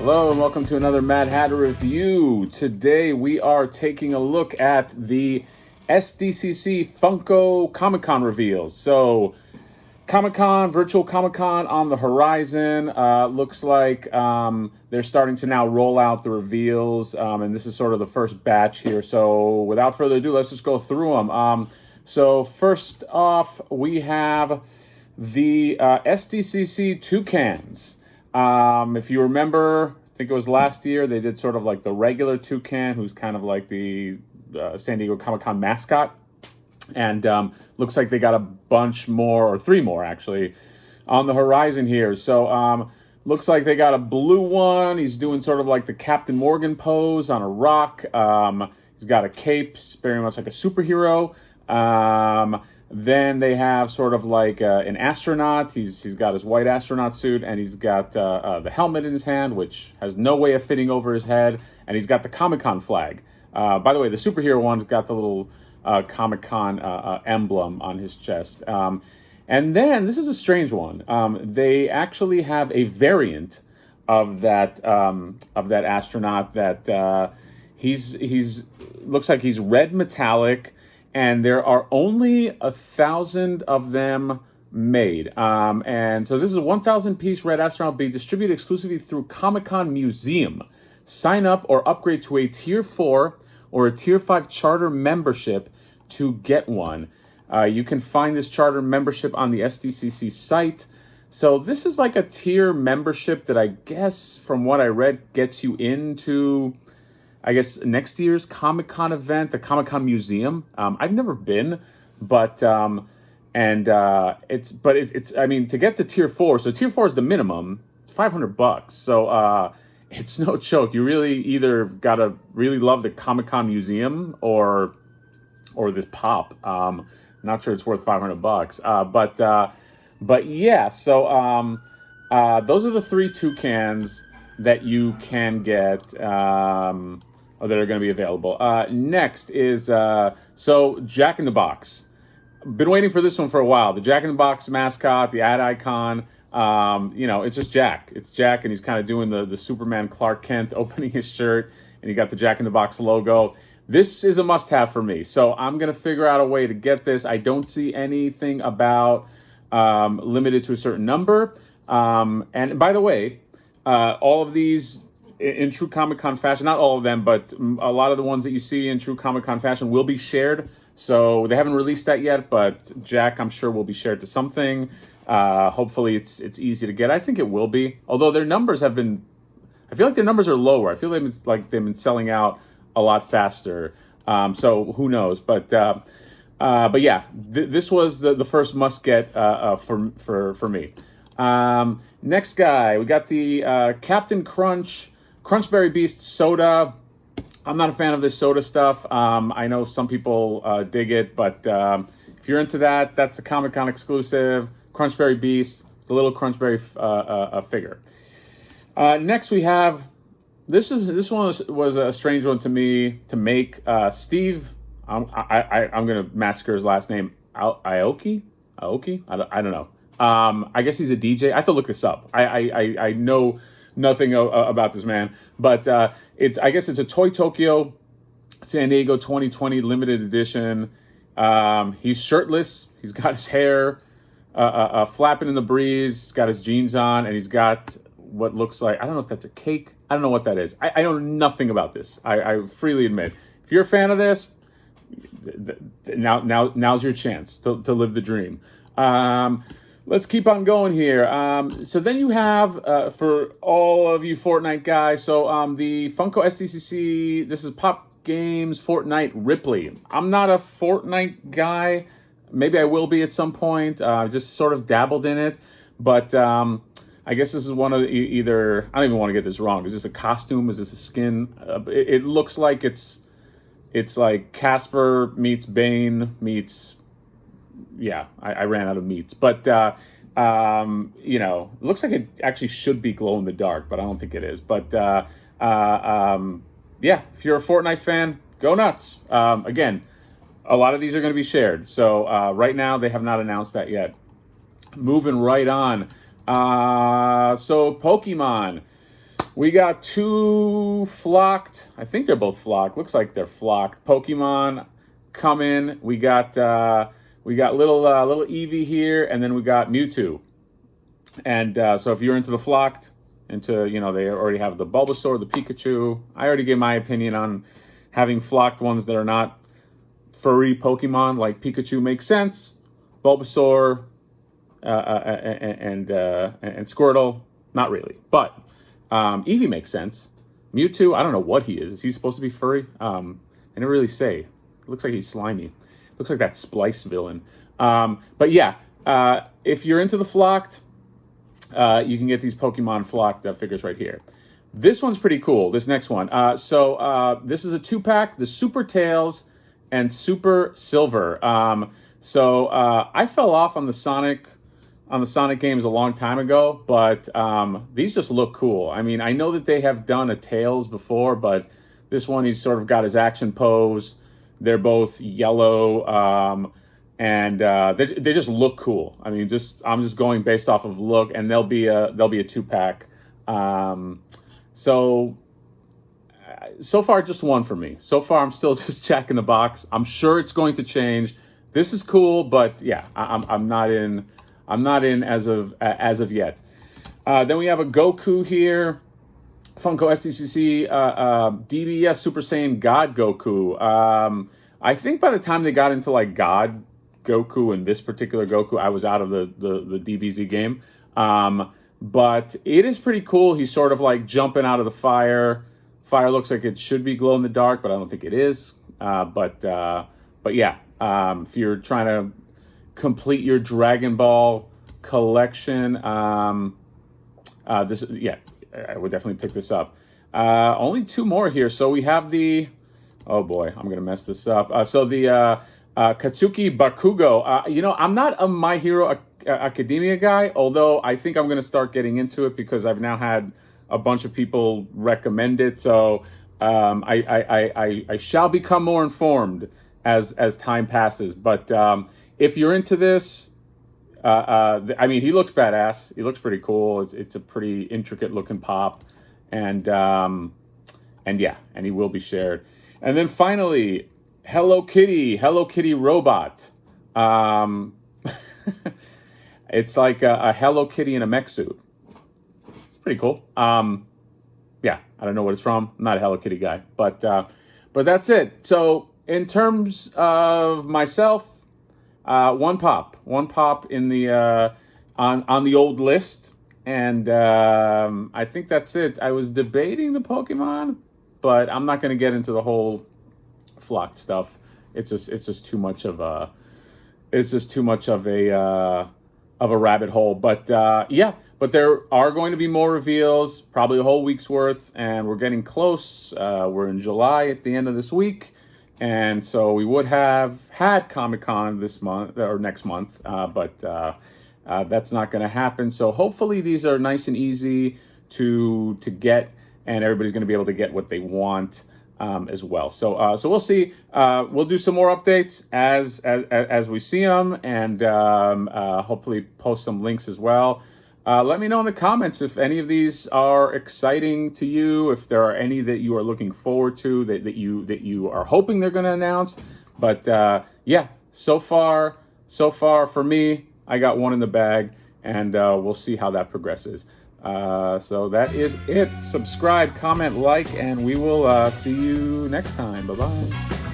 Hello and welcome to another Mad Hatter review. Today we are taking a look at the SDCC Funko Comic-Con reveals. So, Comic-Con, virtual Comic-Con on the horizon. Looks like they're starting to now roll out the reveals, and this is sort of the first batch here. So, without further ado, let's just go through them. So, first off, we have the SDCC Toucans. If you remember, I think it was last year, they did sort of like the regular toucan, who's kind of like the San Diego Comic-Con mascot. And looks like they got a bunch more, or three more actually, on the horizon here. So looks like they got a blue one. He's doing sort of like the Captain Morgan pose on a rock. He's got a cape, very much like a superhero. Then they have sort of like an astronaut. He's got his white astronaut suit, and he's got the helmet in his hand, which has no way of fitting over his head. And he's got the Comic-Con flag. By the way, the superhero one's got the little Comic-Con emblem on his chest. And then, this is a strange one. They actually have a variant of that astronaut that he's looks like he's red metallic, and there are only 1,000 of them made. And so this is a 1,000-piece red astronaut being distributed exclusively through Comic-Con Museum. Sign up or upgrade to a Tier 4 or a Tier 5 charter membership to get one. You can find this charter membership on the SDCC site. So this is like a tier membership that I guess, from what I read, gets you into, I guess, next year's Comic-Con event, the Comic-Con Museum. I've never been, but it's I mean, to get to Tier 4, so Tier 4 is the minimum. It's $500. So it's no joke. You really either gotta really love the Comic-Con Museum or this pop. Not sure it's worth $500. But yeah. So those are the three toucans that you can get, that are going to be available. Next is so Jack in the Box. Been waiting for this one for a while. The Jack in the Box mascot, the ad icon. It's just Jack. It's Jack, and he's kind of doing the Superman Clark Kent opening his shirt, and you got the Jack in the Box logo. This is a must-have for me, so I'm going to figure out a way to get this. I don't see anything about limited to a certain number. And by the way, all of these in true Comic-Con fashion, not all of them, but a lot of the ones that you see in true Comic-Con fashion will be shared. So they haven't released that yet, but Jack, I'm sure, will be shared to something. Hopefully it's easy to get. I think it will be. Although their numbers have been, I feel like their numbers are lower. I feel like they've been selling out a lot faster. So who knows? But yeah, this was the first must get for me. Next guy, we got the Captain Crunchberry Beast soda. I'm not a fan of this soda stuff. I know some people dig it, but if you're into that, that's the Comic-Con exclusive Crunchberry Beast, the little Crunchberry figure. Next we have, this one was a strange one to me to make. Steve, I'm gonna massacre his last name. Aoki. I don't know. I guess he's a DJ. I have to look this up. I know nothing about this man, but I guess it's a Toy Tokyo San Diego 2020 limited edition. He's shirtless. He's got his hair flapping in the breeze. He's got his jeans on, and he's got what looks like, I don't know if that's a cake. I don't know what that is. I know nothing about this. I freely admit. If you're a fan of this, now's your chance to live the dream. Let's keep on going here. So then you have, for all of you Fortnite guys, so the Funko SDCC, this is Pop Games Fortnight Ripley. I'm not a Fortnite guy. Maybe I will be at some point. Just sort of dabbled in it. But I guess this is one of either, I don't even want to get this wrong. Is this a costume? Is this a skin? It looks like it's like Casper meets Bane meets, yeah, I ran out of meats. But, it looks like it actually should be glow in the dark, but I don't think it is. But, yeah, if you're a Fortnite fan, go nuts. Again, a lot of these are going to be shared. So right now, they have not announced that yet. Moving right on. So Pokemon. We got 2 flocked. I think they're both flocked. Looks like they're flocked. Pokemon coming. We got little Eevee here, and then we got Mewtwo. And so if you're into the flocked, they already have the Bulbasaur, the Pikachu. I already gave my opinion on having flocked ones that are not furry Pokemon, like Pikachu makes sense. Bulbasaur and Squirtle, not really. But Eevee makes sense. Mewtwo, I don't know what he is. Is he supposed to be furry? I never really say. It looks like he's slimy. Looks like that Splice villain. But yeah, if you're into the flocked, you can get these Pokemon flocked figures right here. This one's pretty cool, this next one. This is a 2-pack, the Super Tails and Super Silver. I fell off on the Sonic games a long time ago, but these just look cool. I mean, I know that they have done a Tails before, but this one, he's sort of got his action pose. They're both yellow, and they just look cool. I mean, I'm just going based off of look, and they'll be a 2-pack. So far, just one for me. So far, I'm still just checking the box. I'm sure it's going to change. This is cool, but yeah, I'm not in. I'm not in as of yet. Then we have a Goku here. Funko SDCC DBS Super Saiyan God Goku. I think by the time they got into like God Goku and this particular Goku, I was out of the DBZ game. But it is pretty cool. He's sort of like jumping out of the fire. Fire looks like it should be glow in the dark, but I don't think it is. But yeah, if you're trying to complete your Dragon Ball collection, I would definitely pick this up. Only 2 more here. So we have the, oh boy, I'm gonna mess this up. The Kazuki Bakugo. I'm not a My Hero Academia guy, although I think I'm gonna start getting into it because I've now had a bunch of people recommend it. So I shall become more informed as time passes. But if you're into this, I mean, he looks badass. He looks pretty cool. It's a pretty intricate looking pop, and he will be shared. And then finally, Hello Kitty robot. It's like a Hello Kitty in a mech suit. It's pretty cool. Yeah, I don't know what it's from. I'm not a Hello Kitty guy, but that's it. So in terms of myself, one pop in the on the old list, and I think that's it. I was debating the Pokemon, but I'm not going to get into the whole flocked stuff. It's just too much of a rabbit hole. But yeah, but there are going to be more reveals, probably a whole week's worth, and we're getting close. We're in July at the end of this week. And so we would have had Comic-Con this month or next month, but that's not going to happen. So hopefully these are nice and easy to get, and everybody's going to be able to get what they want as well. So we'll see. We'll do some more updates as we see them, and hopefully post some links as well. Let me know in the comments if any of these are exciting to you, if there are any that you are looking forward to, that you are hoping they're going to announce. But yeah, so far for me, I got one in the bag, and we'll see how that progresses. So that is it. Subscribe, comment, like, and we will see you next time. Bye-bye.